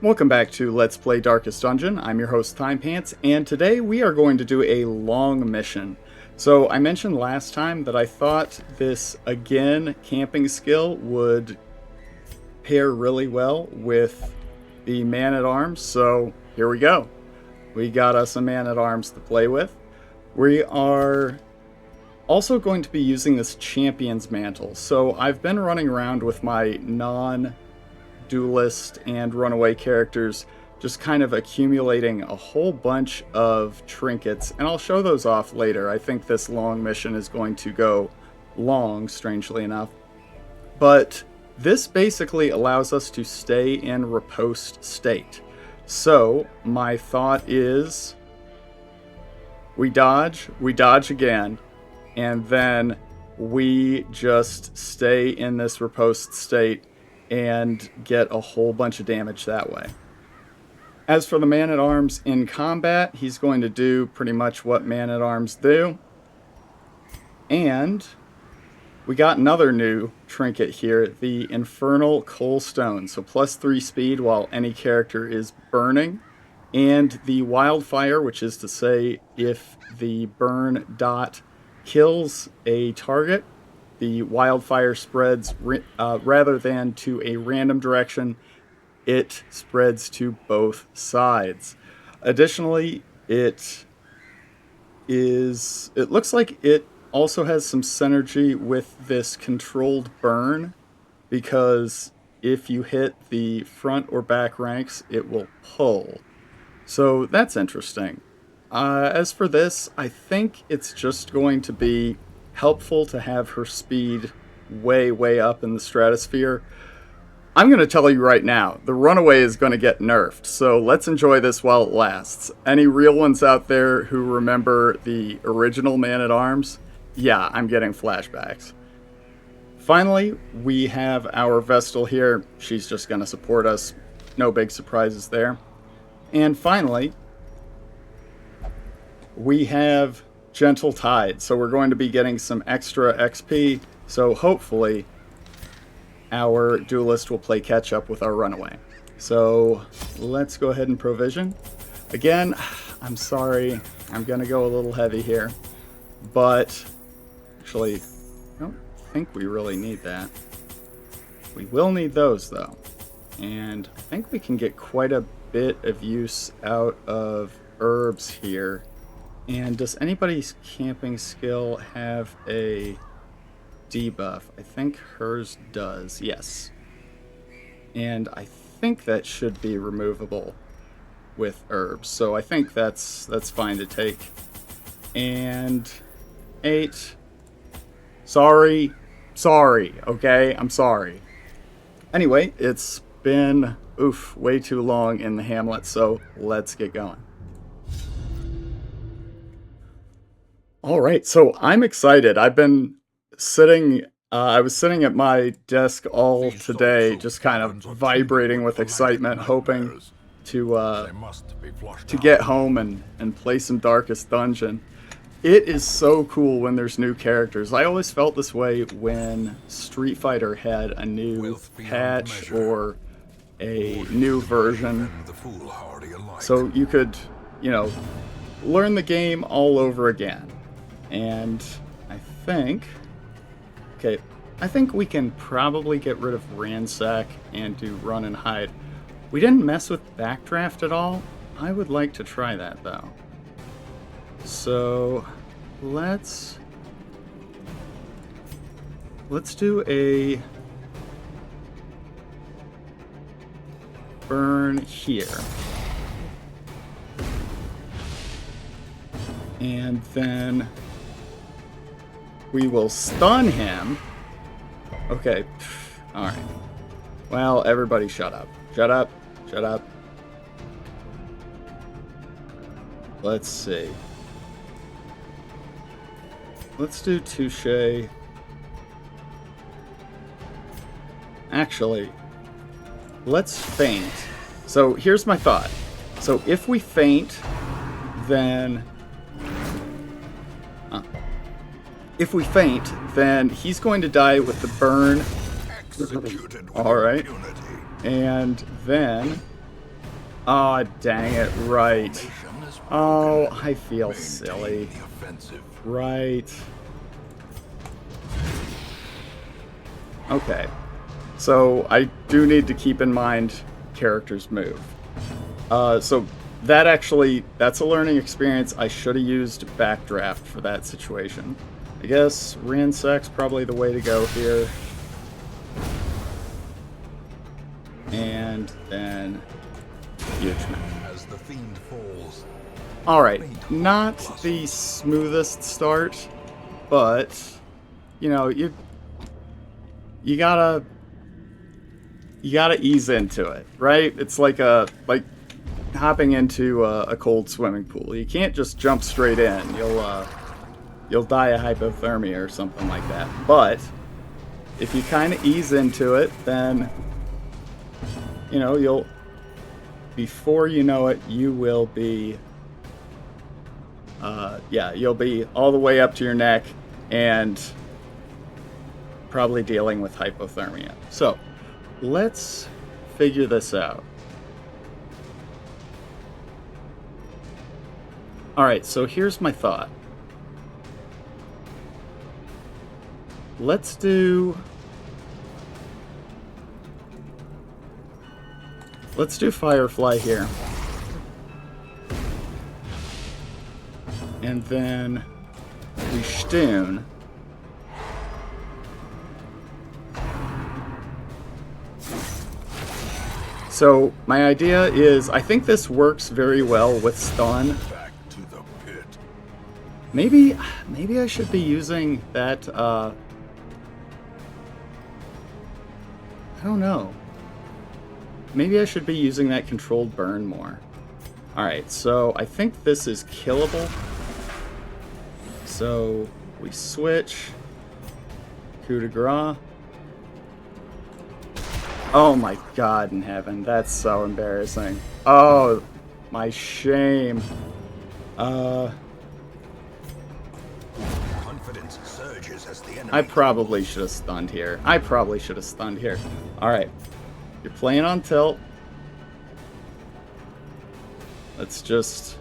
Welcome back to Let's Play Darkest Dungeon. I'm your host, Timepants, and today we are going to do a long mission. So I mentioned last time that I thought this, again, camping skill would pair really well with the man-at-arms, so here we go. We got us a man-at-arms to play with. We are also going to be using this Champion's Mantle. So I've been running around with my non-duelist and Runaway characters, just kind of accumulating a whole bunch of trinkets, and I'll show those off later. I think this long mission is going to go long, strangely enough. But this basically allows us to stay in riposte state. So my thought is we dodge again, and then we just stay in this riposte state and get a whole bunch of damage that way. As for the man-at-arms in combat, he's going to do pretty much what man-at-arms do. And we got another new trinket here, the Infernal Coal Stone. So +3 speed while any character is burning. And the Wildfire, which is to say if the burn dot kills a target, the wildfire spreads rather than to a random direction, it spreads to both sides. Additionally, it looks like it also has some synergy with this controlled burn, because if you hit the front or back ranks, it will pull. So that's interesting. As for this, I think it's just going to be helpful to have her speed way up in the stratosphere. I'm going to tell you right now, the Runaway is going to get nerfed, so let's enjoy this while it lasts. Any real ones out there who remember the original Man-at-Arms? Yeah, I'm getting flashbacks. Finally, we have our Vestal here. She's just going to support us. No big surprises there. And finally, we have Gentle Tide, so we're going to be getting some extra XP, so hopefully our duelist will play catch up with our Runaway. So let's go ahead and provision. Again, I'm sorry, I'm going to go a little heavy here, but actually, I don't think we really need that. We will need those though, and I think we can get quite a bit of use out of herbs here. And does anybody's camping skill have a debuff? I think hers does, yes. And I think that should be removable with herbs, so I think that's fine to take. And 8. Sorry, okay? I'm sorry. Anyway, it's been, way too long in the Hamlet, so let's get going. All right, so I'm excited. I've been sitting, I was sitting at my desk all today, just kind of vibrating with excitement, hoping to get home and play some Darkest Dungeon. It is so cool when there's new characters. I always felt this way when Street Fighter had a new patch or a new version. So you could, learn the game all over again. And I think we can probably get rid of Ransack and do Run and Hide. We didn't mess with Backdraft at all. I would like to try that though. So let's do a burn here. And then we will stun him. Okay. Alright. Well, everybody shut up. Shut up. Shut up. Let's see. Let's do Touche. Actually, let's feint. So here's my thought. So if we feint, then he's going to die with the burn. All right. And then Oh, dang it, right. Oh, I feel silly. Right. Okay. So I do need to keep in mind characters move. So that's a learning experience. I should have used Backdraft for that situation. I guess Ransac's probably the way to go here. And then Huge Man. As the fiend falls. Alright, not the smoothest start, but you know, you gotta ease into it, right? It's like hopping into a cold swimming pool. You can't just jump straight in. You'll die of hypothermia or something like that. But if you kind of ease into it, then you know, before you know it, you will be you'll be all the way up to your neck and probably dealing with hypothermia. So, let's figure this out. Alright, so here's my thought. Let's do Firefly here. And then we Stoon. So my idea is, I think this works very well with stun. Back to the pit. Maybe I should be using that. I don't know. Maybe I should be using that controlled burn more. Alright, so I think this is killable. So we switch. Coup de grace. Oh my god in heaven, that's so embarrassing. Oh, my shame. Confidence surges as the enemy. I probably should have stunned here. Alright. You're playing on tilt. Let's just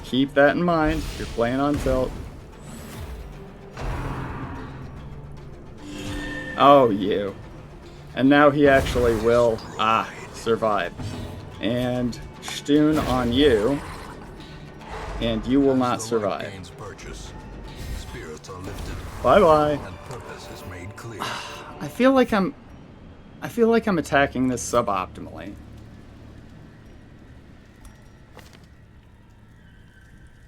keep that in mind. You're playing on tilt. Oh, you. And now he actually will, survive. And Stoon on you. And you will not survive. Spirits are lifted. Bye-bye. And purpose is made clear. I feel like I'm attacking this suboptimally.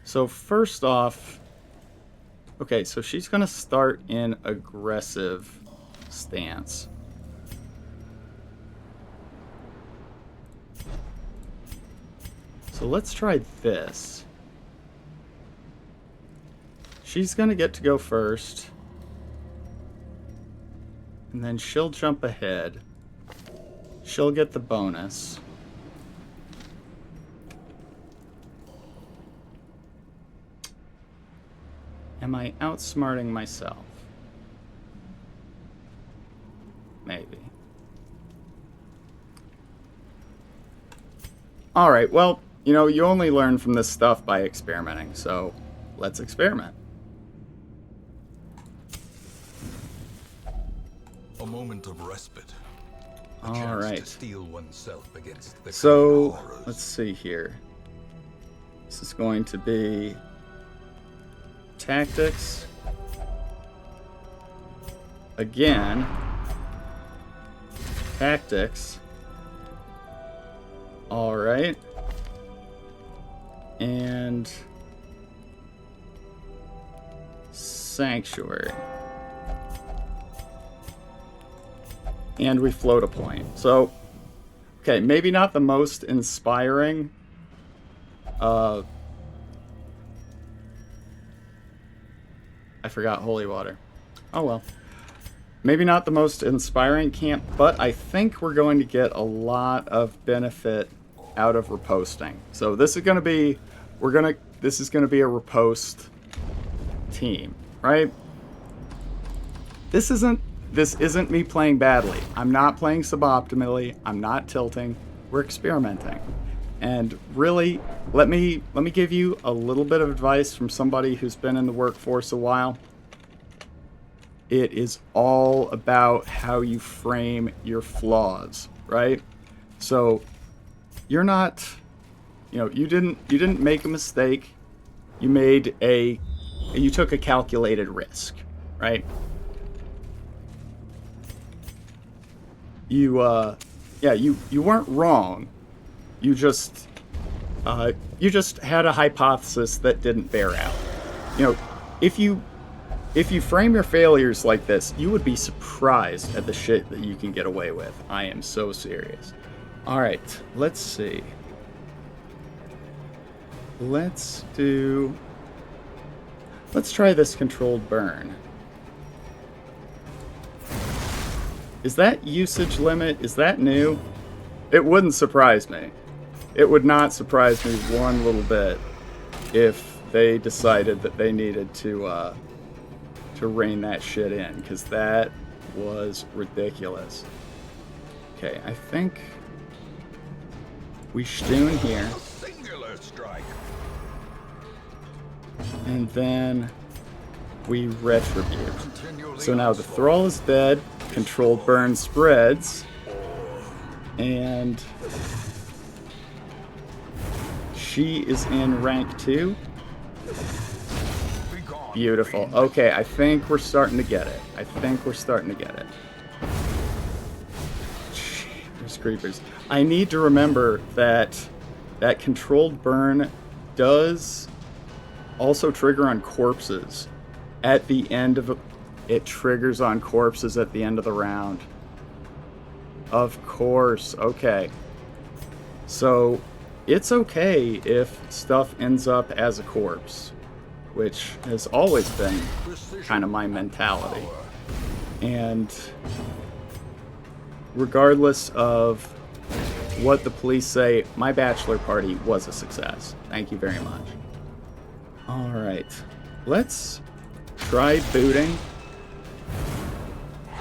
So first off, okay, so she's gonna start in aggressive stance. So let's try this. She's gonna get to go first. And then she'll jump ahead. She'll get the bonus. Am I outsmarting myself? Maybe. Alright, well, you know, you only learn from this stuff by experimenting, so let's experiment. A moment of respite. All right. To steel oneself against the So, horrors. let's see here. This is going to be tactics. Again. Tactics. All right. And Sanctuary. And we float a point. So, okay, maybe not the most inspiring. I forgot holy water. Oh well. Maybe not the most inspiring camp, but I think we're going to get a lot of benefit out of reposting. So this is going to be, this is going to be a riposte team, right? This isn't me playing badly. I'm not playing suboptimally. I'm not tilting. We're experimenting. And really, let me give you a little bit of advice from somebody who's been in the workforce a while. It is all about how you frame your flaws, right? So you're not, you didn't make a mistake. You took a calculated risk, right? You weren't wrong. You just had a hypothesis that didn't bear out. If you frame your failures like this, you would be surprised at the shit that you can get away with. I am so serious. All right, let's see. Let's try this controlled burn. Is that usage limit? Is that new? It wouldn't surprise me. It would not surprise me one little bit if they decided that they needed to rein that shit in, because that was ridiculous. Okay, I think we stoon here. Singular strike. And then we retribute. So now the thrall is dead, controlled burn spreads, and she is in rank 2. Beautiful. Okay, I think we're starting to get it. There's creepers. I need to remember that controlled burn does also trigger on corpses at the end of it triggers on corpses at the end of the round. Of course. Okay. So it's okay if stuff ends up as a corpse, which has always been kind of my mentality. And regardless of what the police say, my bachelor party was a success. Thank you very much. Alright, let's try booting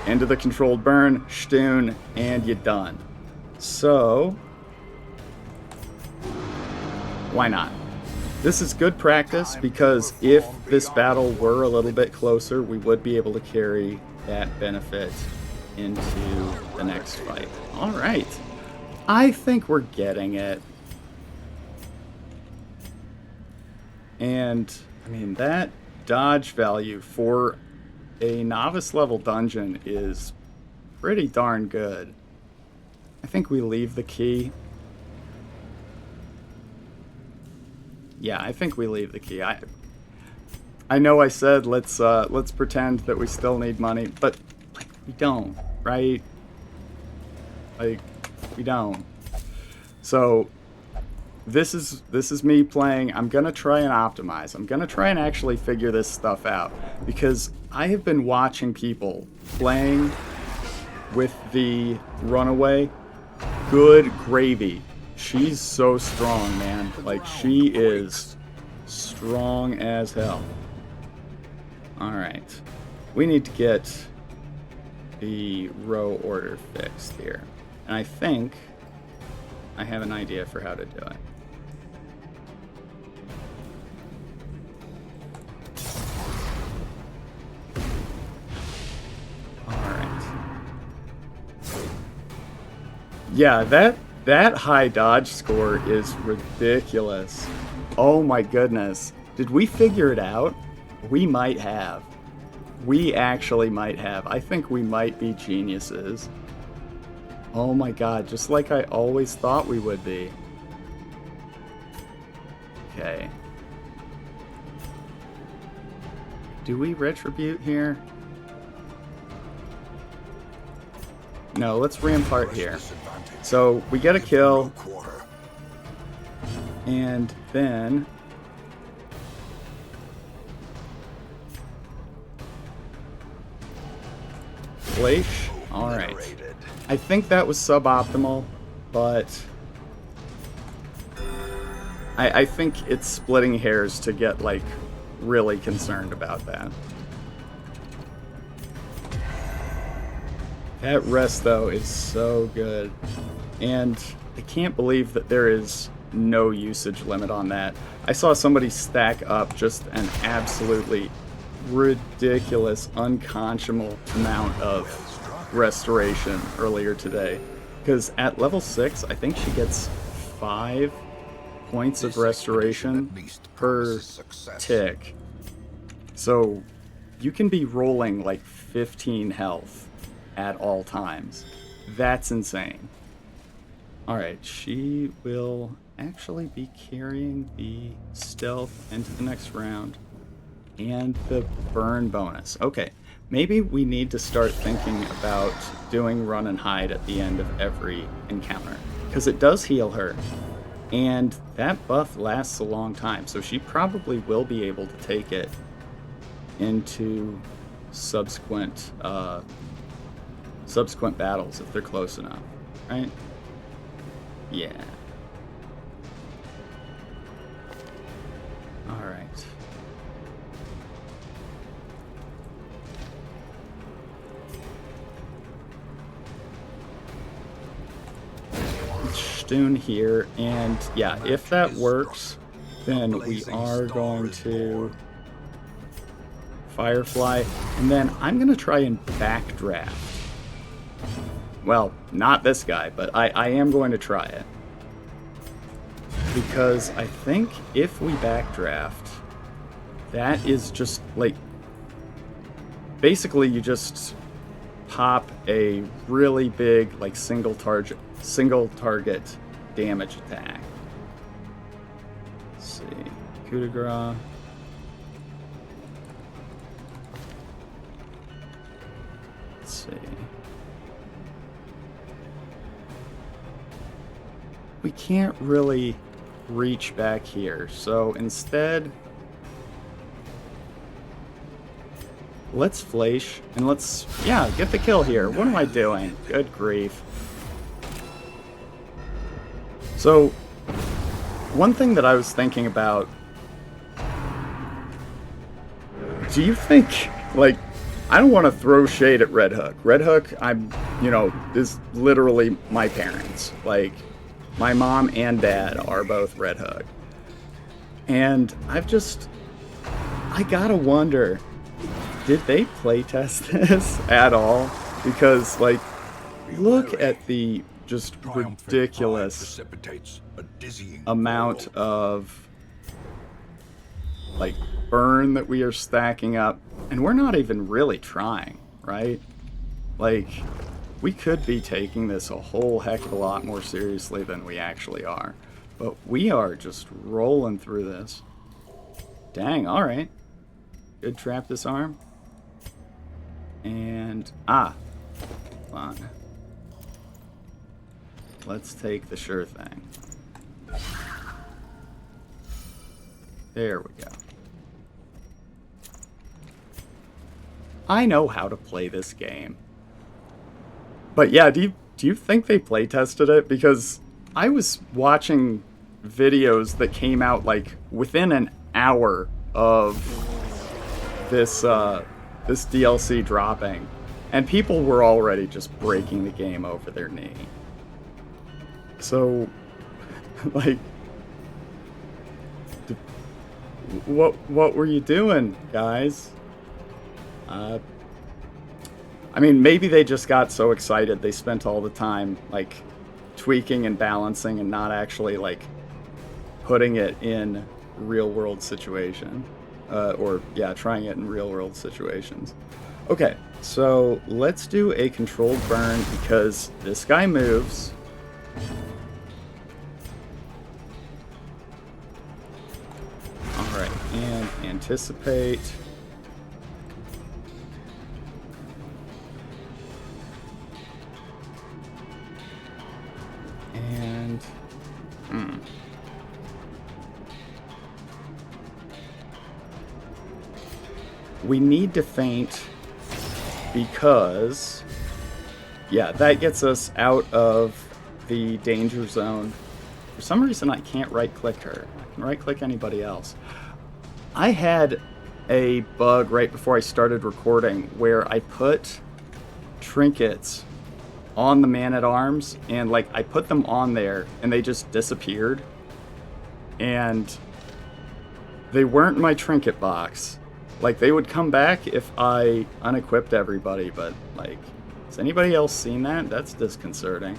into the controlled burn, stoon, and you're done. So, why not? This is good practice, because if this battle were a little bit closer, we would be able to carry that benefit into the next fight. Alright, I think we're getting it. And, I mean, that dodge value for a novice level dungeon is pretty darn good. I think we leave the key. Yeah, I think we leave the key. I know I said let's pretend that we still need money, but like, we don't, right? Like, we don't. So this is me playing. I'm gonna try and optimize. I'm gonna try and actually figure this stuff out, because I have been watching people playing with the Runaway. Good gravy. She's so strong, man. Like, she is strong as hell. Alright. We need to get the row order fixed here. And I think I have an idea for how to do it. Alright. Yeah, that high dodge score is ridiculous. Oh my goodness. Did we figure it out? We might have. We actually might have. I think we might be geniuses. Oh my god, just like I always thought we would be. Okay. Do we retribute here? No, let's reimpart here. So we get a kill, and then Fleisch. All right. I think that was suboptimal, but I think it's splitting hairs to get like really concerned about that. That rest though is so good. And I can't believe that there is no usage limit on that. I saw somebody stack up just an absolutely ridiculous, unconscionable amount of restoration earlier today. Because at level 6, I think she gets 5 points of restoration per tick. So you can be rolling like 15 health at all times. That's insane. Alright, she will actually be carrying the stealth into the next round and the burn bonus. Okay, maybe we need to start thinking about doing run and hide at the end of every encounter, because it does heal her, and that buff lasts a long time, so she probably will be able to take it into subsequent battles if they're close enough, right? Yeah. All right. Stoon here, and yeah, if that works, then we are going to Firefly, and then I'm gonna try and backdraft. Well, not this guy, but I am going to try it. Because I think if we backdraft, that is just like, basically you just pop a really big like single target damage attack. Let's see, coup de grace. Let's see. We can't really reach back here, so instead let's flash and let's, yeah, get the kill here. What am I doing? Good grief. So one thing that I was thinking about, do you think, like, I don't want to throw shade at Red Hook. Red Hook, is literally my parents. Like, my mom and dad are both Red Hook. And I gotta wonder, did they playtest this at all? Because, like, look at the just ridiculous amount of, like, burn that we are stacking up. And we're not even really trying, right? Like, we could be taking this a whole heck of a lot more seriously than we actually are. But we are just rolling through this. Dang, alright. Good trap disarm. And, fun. Let's take the sure thing. There we go. I know how to play this game. But yeah, do you think they play tested it? Because I was watching videos that came out like within an hour of this this DLC dropping, and people were already just breaking the game over their knee. So, like, what were you doing, guys? I mean, maybe they just got so excited they spent all the time, like, tweaking and balancing and not actually, like, putting it in real-world situation. Trying it in real-world situations. Okay, so let's do a controlled burn because this guy moves. Alright, and anticipate. And we need to feint because, yeah, that gets us out of the danger zone. For some reason, I can't right-click her. I can right-click anybody else. I had a bug right before I started recording where I put trinkets on the man-at-arms, and like I put them on there and they just disappeared, and they weren't in my trinket box. Like, they would come back if I unequipped everybody, but like, has anybody else seen that? That's disconcerting.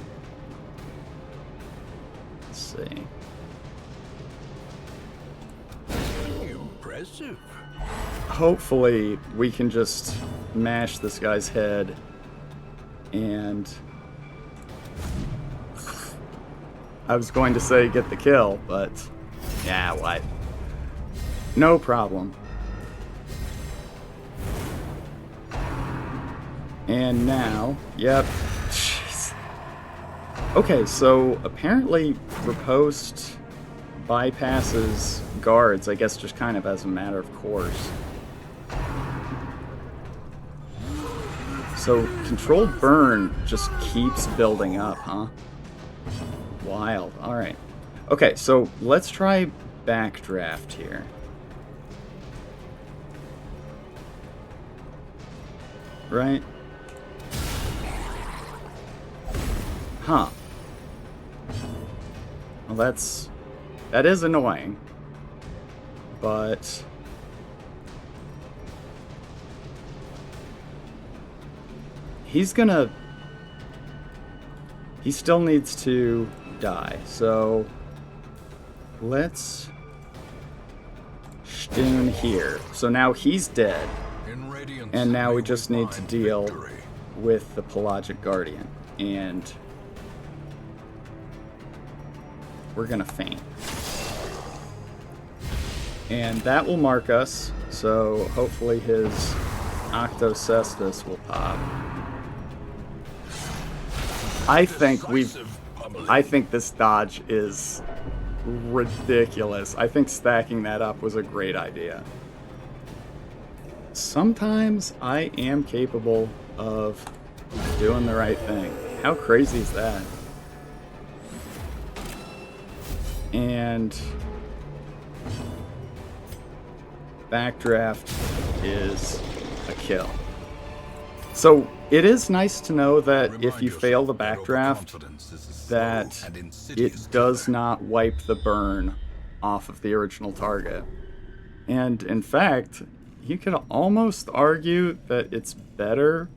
Let's see. Impressive. Hopefully we can just mash this guy's head and I was going to say get the kill, but yeah, what? No problem. And now, yep. Jeez. Okay, so apparently riposte bypasses guards, I guess just kind of as a matter of course. So controlled burn just keeps building up, huh? Wild. Alright. Okay, so let's try backdraft here. Right? Huh. Well, that is annoying. But he still needs to die. So let's Stoon here. So now he's dead. And now we just need to deal with the Pelagic Guardian. And we're gonna faint. And that will mark us, so hopefully his Octocestus will pop. I think this dodge is ridiculous. I think stacking that up was a great idea. Sometimes I am capable of doing the right thing. How crazy is that? And backdraft is a kill. So it is nice to know that if you fail the backdraft, that it does not wipe the burn off of the original target. And in fact, you could almost argue that it's better.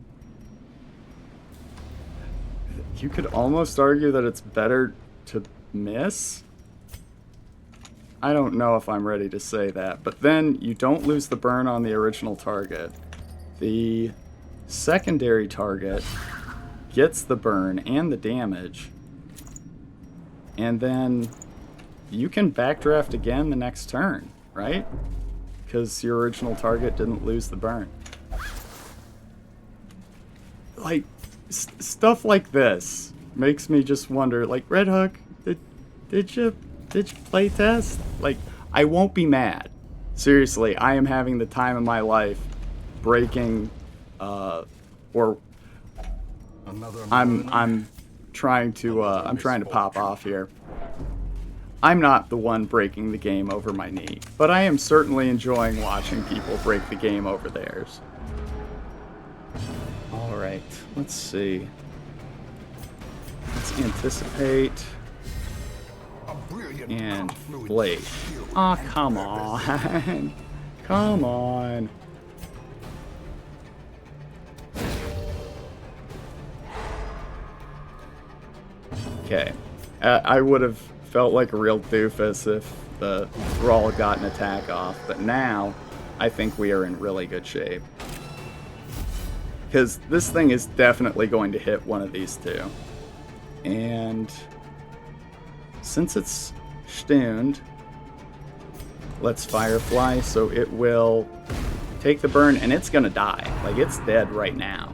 You could almost argue that it's better to miss. I don't know if I'm ready to say that, but then you don't lose the burn on the original target. The secondary target gets the burn and the damage, and then you can backdraft again the next turn, right? Because your original target didn't lose the burn. Like, stuff like this makes me just wonder, like, Red Hook, did you play test? Like, I won't be mad. Seriously, I am having the time of my life breaking, or I'm trying to pop off here. I'm not the one breaking the game over my knee, but I am certainly enjoying watching people break the game over theirs. Alright, let's see. Let's anticipate. And blade. Aw, oh, come on. Come on. Okay. I would have felt like a real doofus if the Thrall got an attack off, but now I think we are in really good shape. Because this thing is definitely going to hit one of these two. And since it's stuned, let's Firefly, so it will take the burn, and it's gonna die. Like, it's dead right now.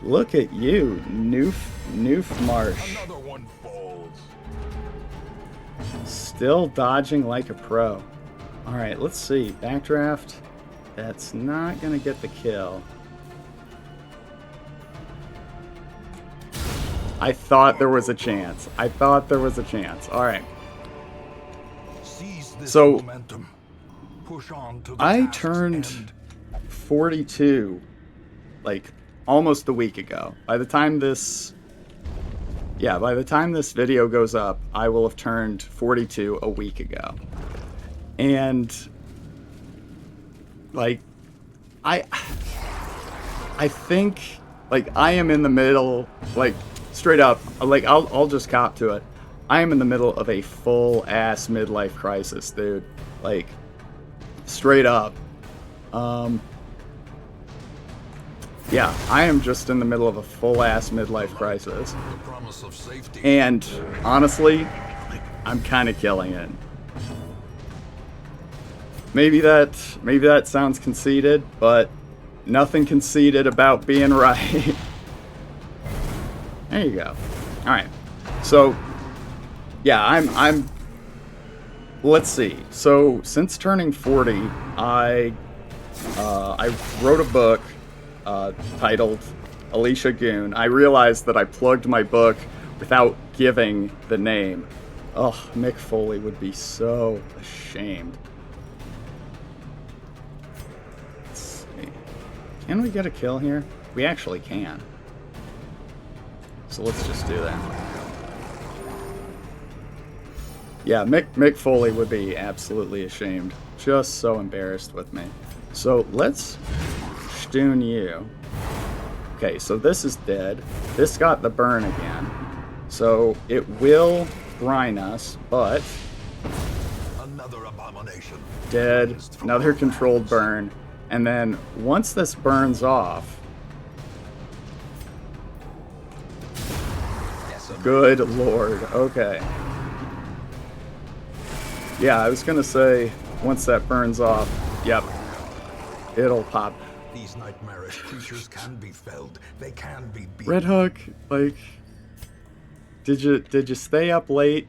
Look at you, Noof Marsh. Another one falls. Still dodging like a pro. Alright, let's see. Backdraft. That's not gonna get the kill. I thought there was a chance. Alright. So, Momentum. Push on to the I task's turned end. 42, like, almost a week ago. By the time this video goes up, I will have turned 42 a week ago. And like I think like I am in the middle, like straight up, like I'll just cop to it. I am in the middle of a full ass midlife crisis, dude. Like straight up. Yeah, I am just in the middle of a full-ass midlife crisis. The promise of safety. And honestly, like, I'm kind of killing it. Maybe that sounds conceited, but nothing conceited about being right. There you go. All right. So, yeah, I'm let's see. So, since turning 40, I wrote a book titled Alicia Goon. I realized that I plugged my book without giving the name. Oh, Mick Foley would be so ashamed. Let's see. Can we get a kill here? We actually can. So let's just do that. Yeah, Mick Foley would be absolutely ashamed. Just so embarrassed with me. So let's Stoon you. Okay, so this is dead. This got the burn again. So it will brine us, but Another abomination. dead, another controlled burn. And then once this burns off, good lord, okay. Yeah, I was gonna say, once that burns off, yep, it'll pop. These nightmarish creatures can be felled. They can be beaten. Red Hook, like, did you stay up late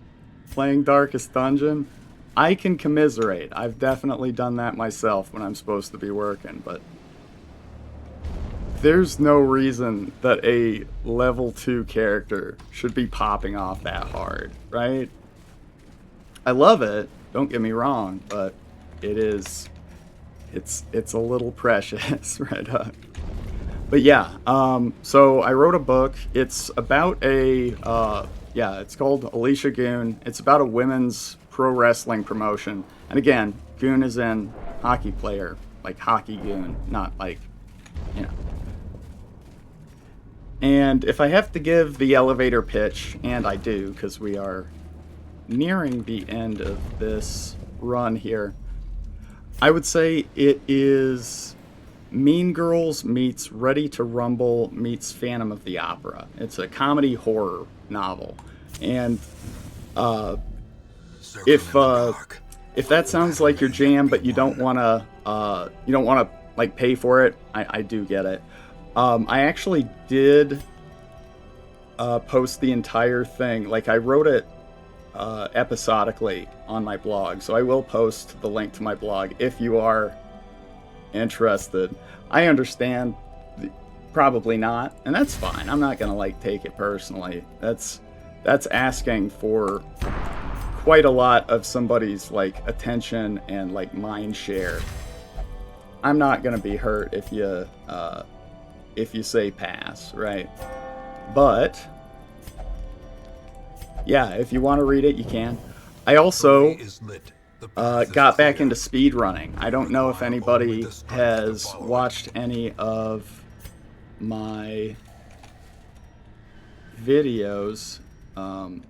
playing Darkest Dungeon? I can commiserate. I've definitely done that myself when I'm supposed to be working, but there's no reason that a level 2 character should be popping off that hard, right? I love it, don't get me wrong, but it's a little precious, Red Hook. But yeah, so I wrote a book. It's about it's called Alicia Goon. It's about a women's pro wrestling promotion. And again, Goon is in hockey player, like hockey goon, not like, you know. And if I have to give the elevator pitch, and I do, because we are nearing the end of this run here, I would say it is Mean Girls meets Ready to Rumble meets Phantom of the Opera. It's a comedy horror novel, and if that sounds like your jam, but you don't wanna like pay for it, I do get it. I actually did post the entire thing. Like I wrote it episodically on my blog, so I will post the link to my blog if you are interested. I understand, probably not, and that's fine. I'm not gonna like take it personally. That's asking for quite a lot of somebody's like attention and like mind share. I'm not gonna be hurt if you say pass, right? But yeah, if you want to read it, you can. I also got back into speedrunning. I don't know if anybody has watched any of my videos. You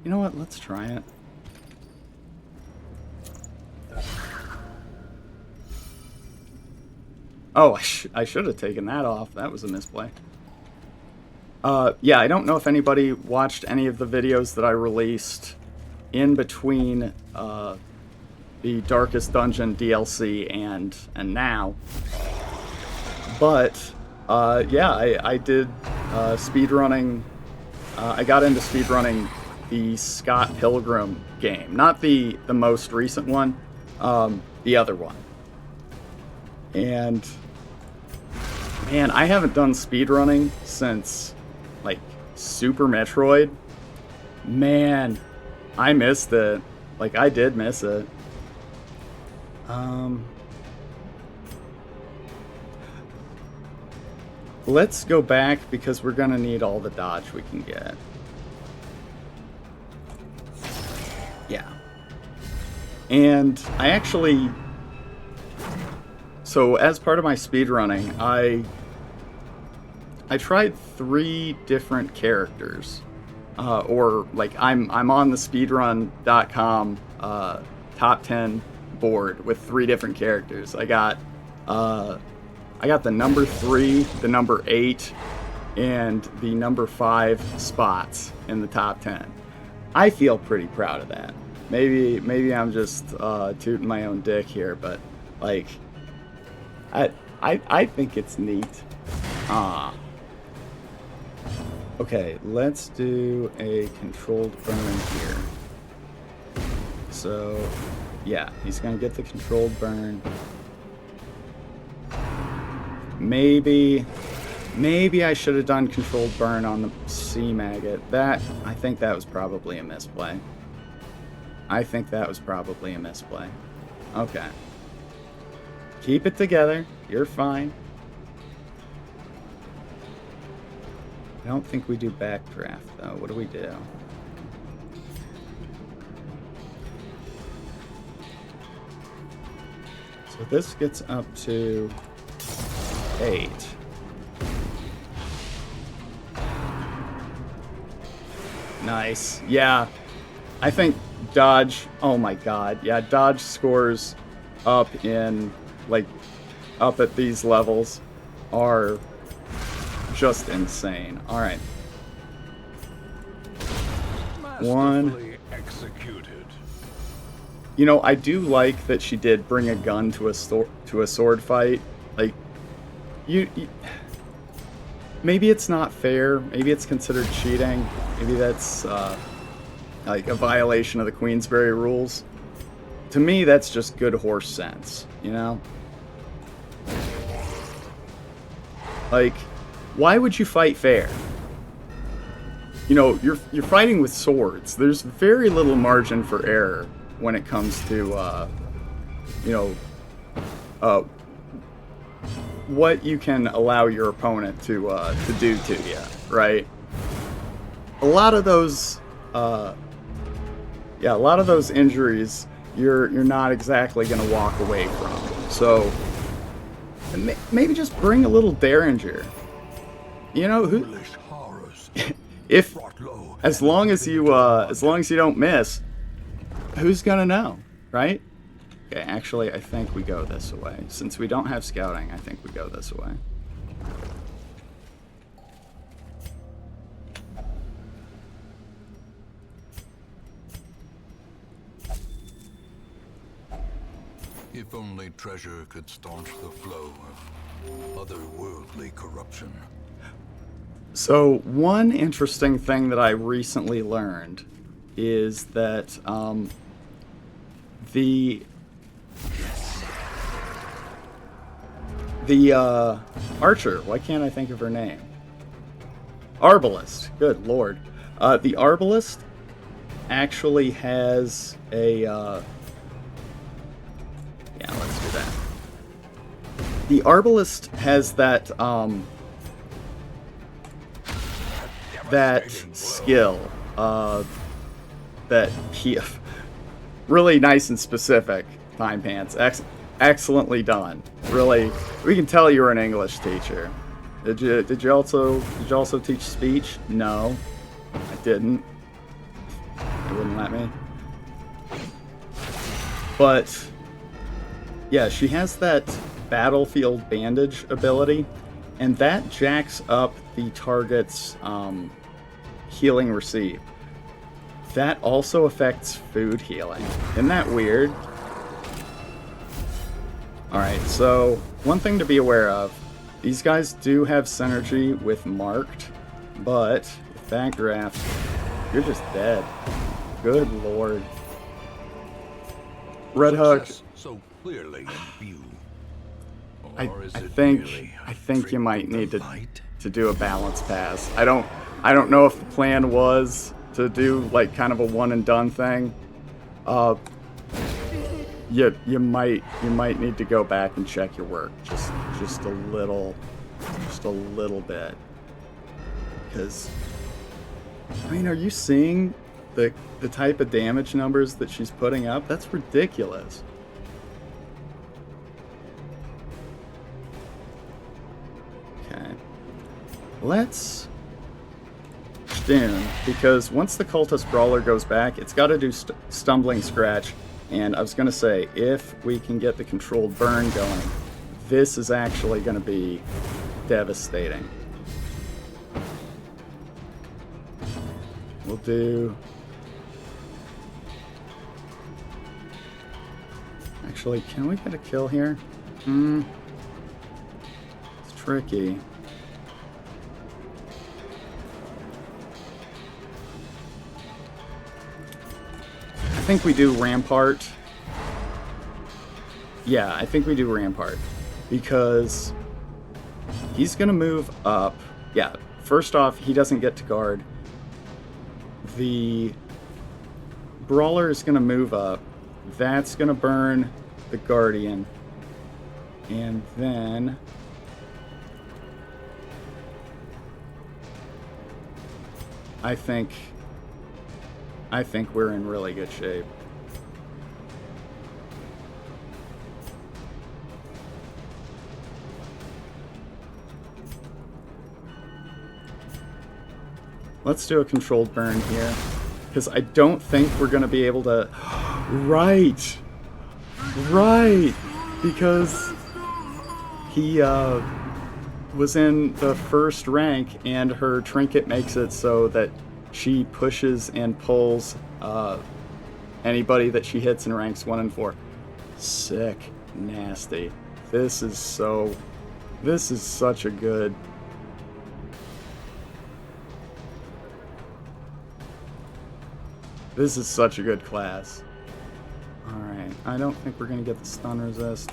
know what? Let's try it. Oh, I should have taken that off. That was a misplay. Yeah, I don't know if anybody watched any of the videos that I released in between the Darkest Dungeon DLC and now. But yeah, I did speedrunning. I got into speedrunning the Scott Pilgrim game, not the most recent one, the other one. And man, I haven't done speedrunning since like Super Metroid. Man, I missed it. Like I did miss it. let's go back because we're going to need all the dodge we can get. Yeah. And I actually... So as part of my speedrunning, I tried 3 different characters. Or like I'm on the speedrun.com top 10 board with 3 different characters. I got the number 3, the number 8, and the number 5 spots in the top 10. I feel pretty proud of that. Maybe I'm just tooting my own dick here, but like I think it's neat. Okay, let's do a controlled burn here. So, yeah, he's gonna get the controlled burn. Maybe I should have done controlled burn on the sea maggot. I think that was probably a misplay. Okay. Keep it together. You're fine. I don't think we do backdraft, though. What do we do? So this gets up to 8. Nice. Yeah. I think dodge... Oh my god. Yeah, dodge scores up at these levels are... just insane. All right. 1. Executed. You know, I do like that she did bring a gun to a sword fight. Like, you maybe it's not fair. Maybe it's considered cheating. Maybe that's like a violation of the Queensberry rules. To me, that's just good horse sense. You know, like. Why would you fight fair? You know, you're fighting with swords. There's very little margin for error when it comes to, what you can allow your opponent to do to you, right? A lot of those injuries you're not exactly gonna walk away from. So maybe just bring a little Derringer. You know who? If as long as you don't miss, who's gonna know, right? Okay, actually, I think we go this way. Since we don't have scouting, I think we go this way. If only treasure could staunch the flow of otherworldly corruption. So one interesting thing that I recently learned is that the archer, why can't I think of her name? Arbalist, good lord. The Arbalist actually has a yeah, let's do that. The Arbalist has that that skill that he really nice and specific. Timepants, excellently done. Really, we can tell you're an English teacher. Did you also teach speech? No, I didn't. They wouldn't let me. But yeah, she has that battlefield bandage ability, and that jacks up the target's healing received. That also affects food healing. Isn't that weird? Alright, so one thing to be aware of, these guys do have synergy with marked, but with backdraft, you're just dead. Good lord. Red Hook. So clearly in view. I think you might need to do a balance pass. I don't know if the plan was to do like kind of a one and done thing. You might need to go back and check your work just a little just a little bit. Because, I mean, are you seeing the type of damage numbers that she's putting up? That's ridiculous. Okay. Let's Stune, because once the Cultist Brawler goes back, it's got to do Stumbling Scratch. And I was going to say, if we can get the Controlled Burn going, this is actually going to be devastating. We'll do... Actually, can we get a kill here? It's tricky. I think we do Rampart. Yeah, I think we do Rampart. Because he's going to move up. Yeah, first off, he doesn't get to guard. The Brawler is going to move up. That's going to burn the Guardian. And then... I think we're in really good shape. Let's do a controlled burn here, because I don't think we're going to be able to... Right! Right! Because he was in the first rank, and her trinket makes it so that she pushes and pulls anybody that she hits in ranks 1 and 4. Sick. Nasty. This is such a good... This is such a good class. Alright, I don't think we're going to get the stun resist.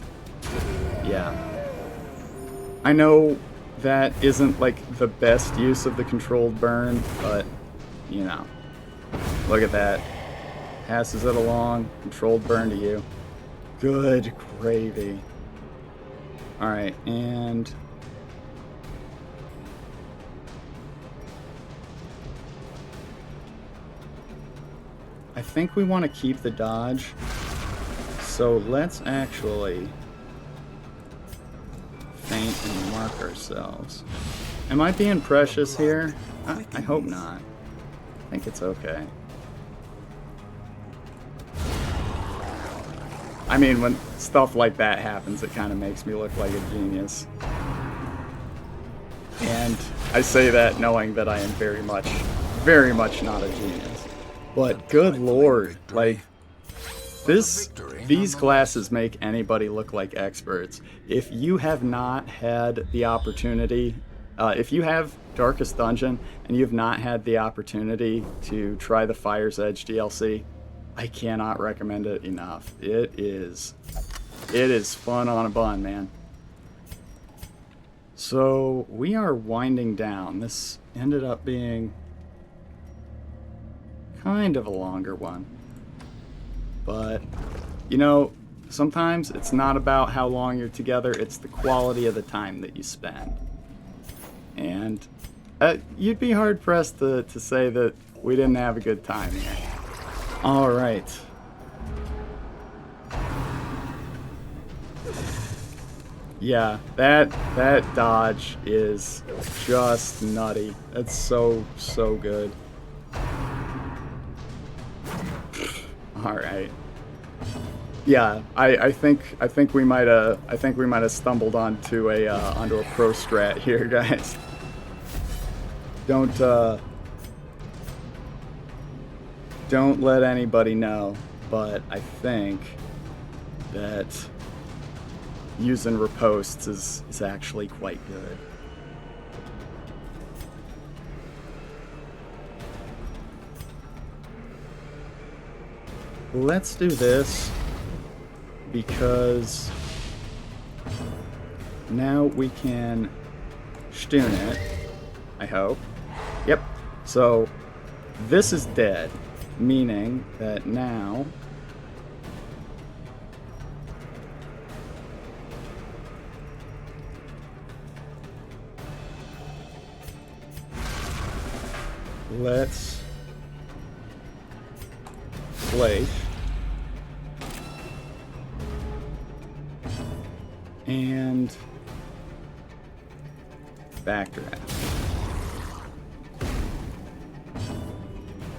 Yeah. I know that isn't, like, the best use of the controlled burn, but, you know. Look at that. Passes it along. Controlled burn to you. Good gravy. Alright, and... I think we want to keep the dodge, so let's actually feint and mark ourselves. Am I being precious here? I hope not. I think it's okay. I mean, when stuff like that happens, it kind of makes me look like a genius. And I say that knowing that I am very much not a genius. But good lord, like, these classes make anybody look like experts. If you have not had the opportunity, if you have Darkest Dungeon and you have not had the opportunity to try the Fire's Edge DLC, I cannot recommend it enough. It is fun on a bun, man. So we are winding down. This ended up being kind of a longer one. But, you know, sometimes it's not about how long you're together, it's the quality of the time that you spend. And you'd be hard-pressed to say that we didn't have a good time here. Alright. Yeah, that dodge is just nutty. That's so good. All right. Yeah, I think we might have stumbled onto a pro strat here, guys. Don't let anybody know, but I think that using riposts is actually quite good. Let's do this because now we can stun it, I hope. Yep. So this is dead, meaning that now let's place and backdraft.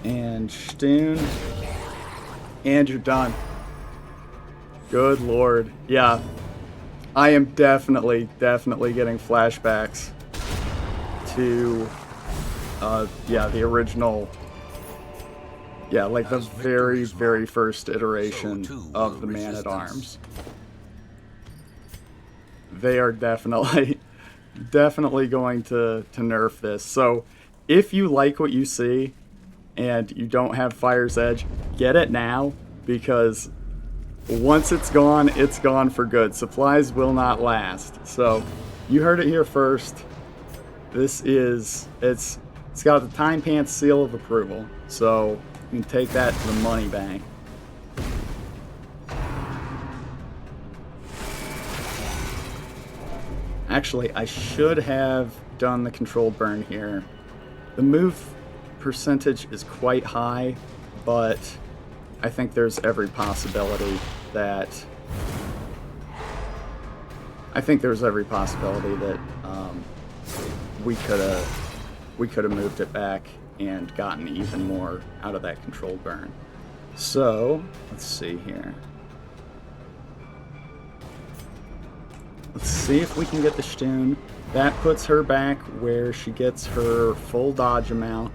And Stoon. And you're done. Good lord. Yeah. I am definitely getting flashbacks to, yeah, the original, yeah, like the very first iteration of the Man-at-Arms. They are definitely going to nerf this. So if you like what you see and you don't have Fire's Edge, get it now, because once it's gone for good. Supplies will not last. So you heard it here first. This is, it's got the Timepants seal of approval, so you can take that to the money bank. Actually, I should have done the controlled burn here. The move percentage is quite high, but I think there's every possibility that we could have moved it back and gotten even more out of that controlled burn. So let's see here. Let's see if we can get the Stoon. That puts her back where she gets her full dodge amount.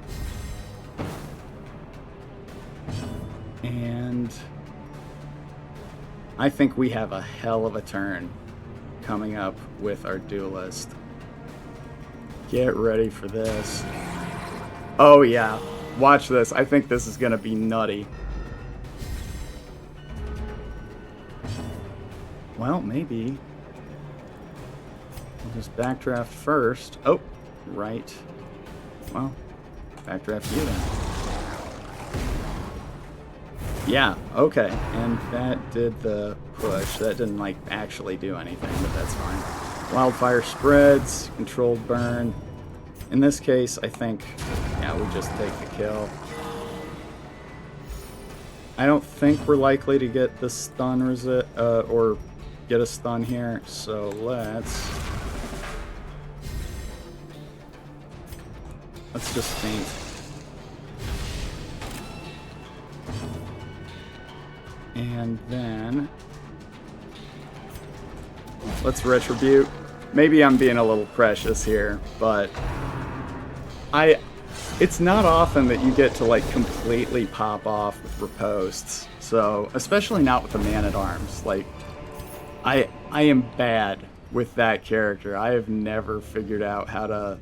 And I think we have a hell of a turn coming up with our duelist. Get ready for this. Oh yeah, watch this. I think this is gonna be nutty. Well, maybe. We'll just backdraft first. Oh, right. Well, backdraft you then. Yeah, okay, and that did the push. That didn't, like, actually do anything, but that's fine. Wildfire spreads, controlled burn. In this case, I think, yeah, we just take the kill. I don't think we're likely to get the stun or get a stun here, so let's just faint. And then let's retribute. Maybe I'm being a little precious here, but it's not often that you get to like completely pop off with riposts. So, especially not with the Man-at-Arms. Like, I am bad with that character. I have never figured out how to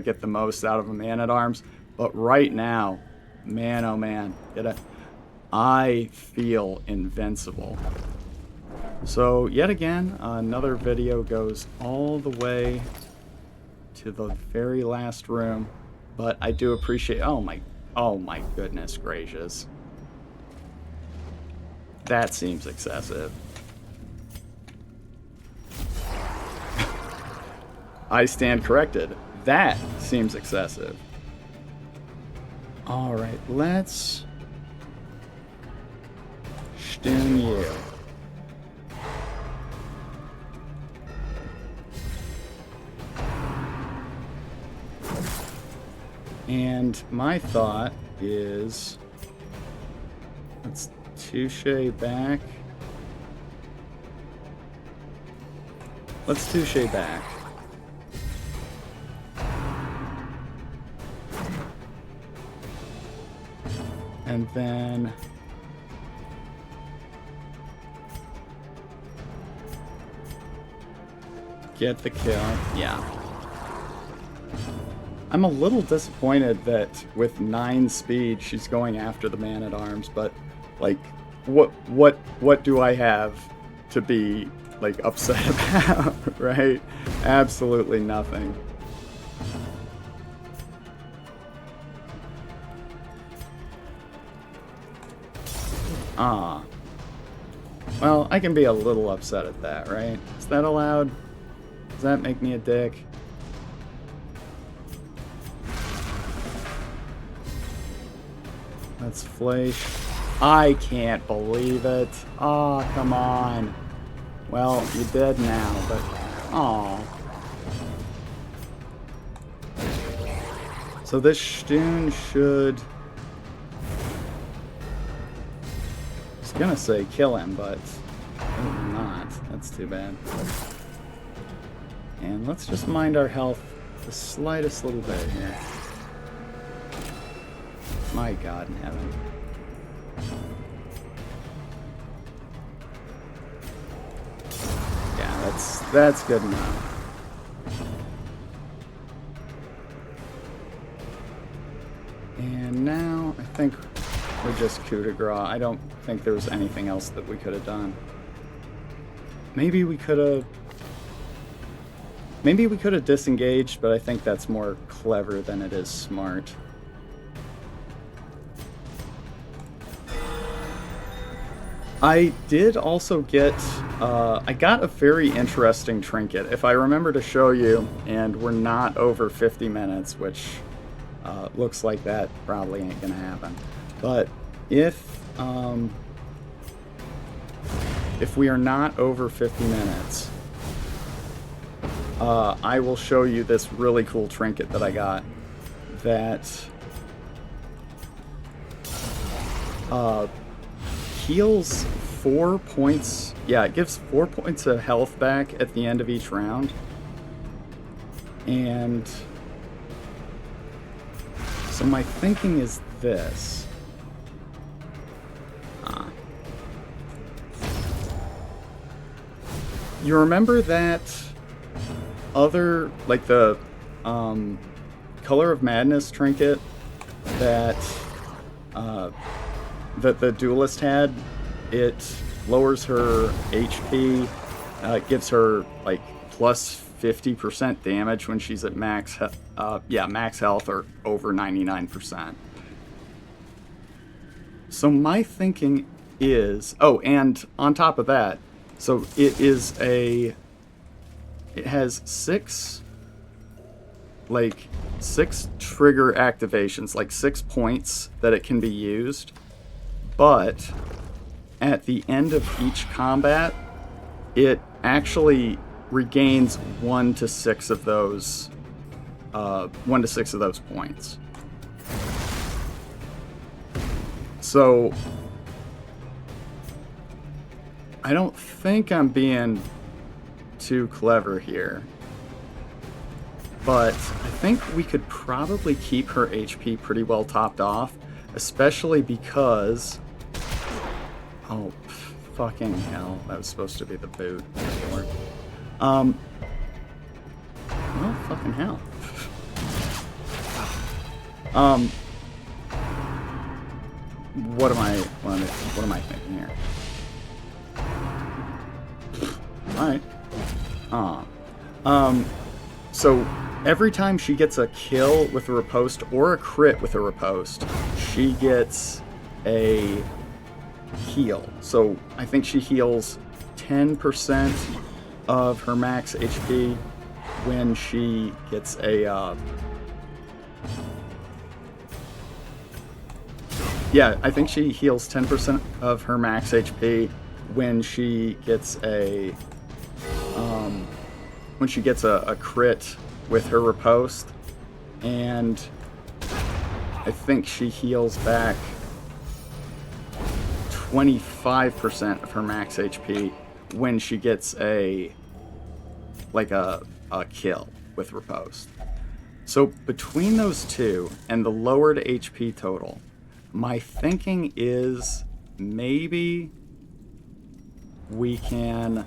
get the most out of a Man-at-Arms. But right now, man oh man, I feel invincible. So yet again, another video goes all the way to the very last room, but I do appreciate, oh my goodness gracious. That seems excessive. I stand corrected. That seems excessive. Alright, let's stun you. And my thought is, let's touche back. Let's touche back. And then get the kill. Yeah. I'm a little disappointed that with 9 speed she's going after the Man-at-Arms, but like what do I have to be like upset about, right? Absolutely nothing. Ah. Well, I can be a little upset at that, right? Is that allowed? Does that make me a dick? Let's flash. I can't believe it. Oh, come on. Well, you're dead now, but... Aw. So this Stune should... I was gonna say kill him, but... not. That's too bad. And let's just mind our health the slightest little bit here. My God in heaven. Yeah, that's good enough. And now I think we're just coup de grace. I don't think there was anything else that we could have done. Maybe we could have disengaged, but I think that's more clever than it is smart. I did also get, I got a very interesting trinket. If I remember to show you, and we're not over 50 minutes, which looks like that probably ain't gonna happen. But if we are not over 50 minutes, I will show you this really cool trinket that I got that heals 4 points. Yeah, it gives 4 points of health back at the end of each round. And so my thinking is this. You remember that other, like the Color of Madness trinket that that the duelist had? It lowers her HP, gives her like plus 50% damage when she's at max health or over 99%. So my thinking is, oh, and on top of that, so it has six trigger activations, like 6 points that it can be used, but at the end of each combat, it actually regains 1 to 6 of those points. So I don't think I'm being too clever here, but I think we could probably keep her HP pretty well topped off, especially because, oh, fucking hell, that was supposed to be the boot. Well, fucking hell. What am I thinking here? Alright. So every time she gets a kill with a riposte or a crit with a riposte, she gets a heal. So I think she heals 10% of her max HP when she gets a yeah, I think she heals 10% of her max HP when she gets a crit with her riposte, and I think she heals back 25% of her max HP when she gets a kill with riposte. So between those two and the lowered HP total, my thinking is maybe we can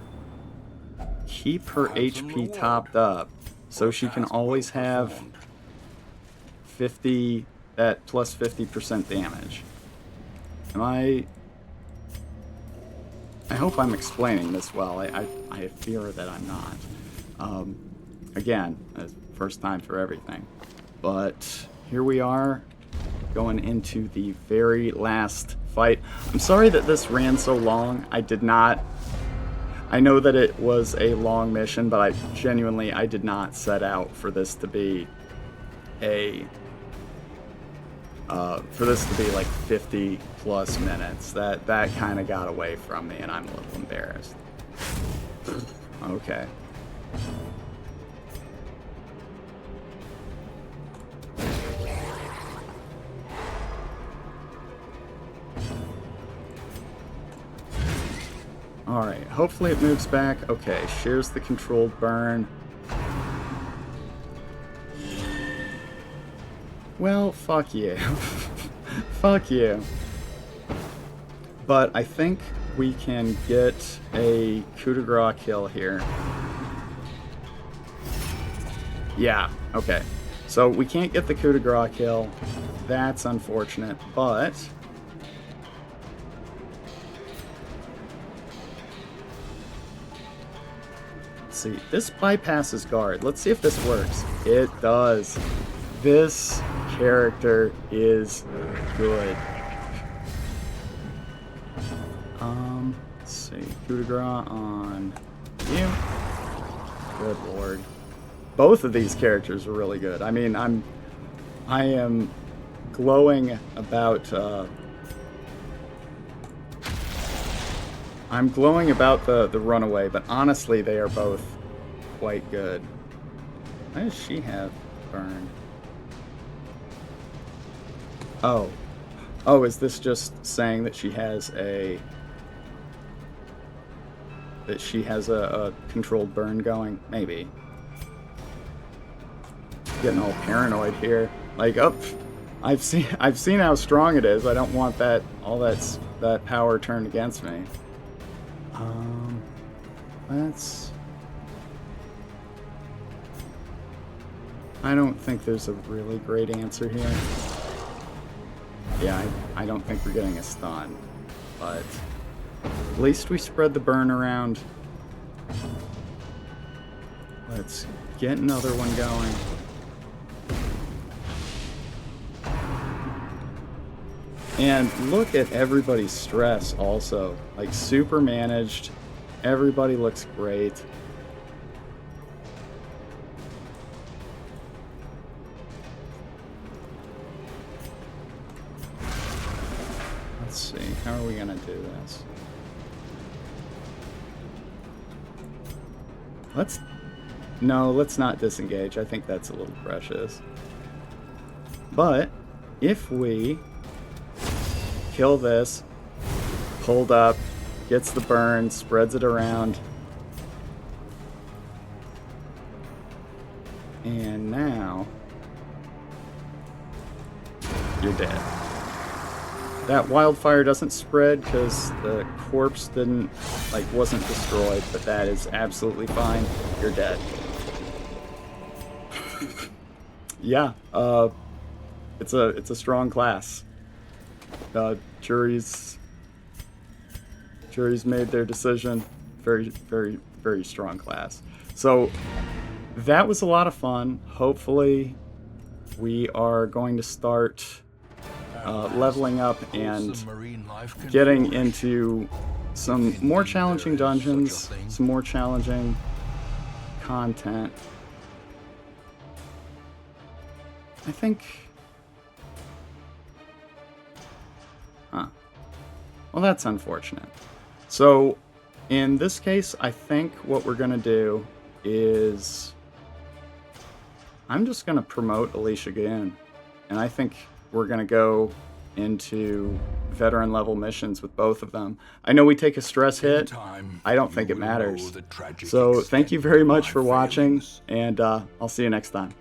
keep her HP topped up so she can always have 50, that plus 50% damage. I hope I'm explaining this well. I fear that I'm not. Again, first time for everything. But here we are, going into the very last fight. I'm sorry that this ran so long. I know that it was a long mission, but I did not set out for this to be a for this to be like 50 plus minutes. That kind of got away from me, and I'm a little embarrassed. Okay. Alright, hopefully it moves back. Okay, shares the controlled burn. Well, fuck you. Fuck you. But I think we can get a coup de grace kill here. Yeah, okay. So we can't get the coup de grace kill. That's unfortunate, but... let's see, this bypasses guard. Let's see if this works. It does. This character is good. Let's see, coup de grace on you. Good lord. Both of these characters are really good. I mean, I am glowing about I'm glowing about the Runaway, but honestly, they are both quite good. Why does she have burn? Oh. Oh, is this just saying that she has a controlled burn going? Maybe. Getting all paranoid here. Like, oh, I've seen how strong it is. I don't want that that power turned against me. Let's... I don't think there's a really great answer here. Yeah, I don't think we're getting a stun, but at least we spread the burn around. Let's get another one going. And look at everybody's stress also. Like, super managed. Everybody looks great. Let's see, how are we gonna do this? Let's not disengage. I think that's a little precious. But if we kill this, pulled up, gets the burn, spreads it around, and now you're dead. That wildfire doesn't spread because the corpse wasn't destroyed, but that is absolutely fine. You're dead. Yeah, it's a strong class. Jury's made their decision. Very, very, very strong class. So that was a lot of fun. Hopefully we are going to start leveling up and getting into some more challenging dungeons, some more challenging content. I think... Well, that's unfortunate. So, in this case, I think what we're going to do is... I'm just going to promote Alicia Goon. And I think we're going to go into veteran level missions with both of them. I know we take a stress hit. I don't think it matters. So, thank you very much for watching, and I'll see you next time.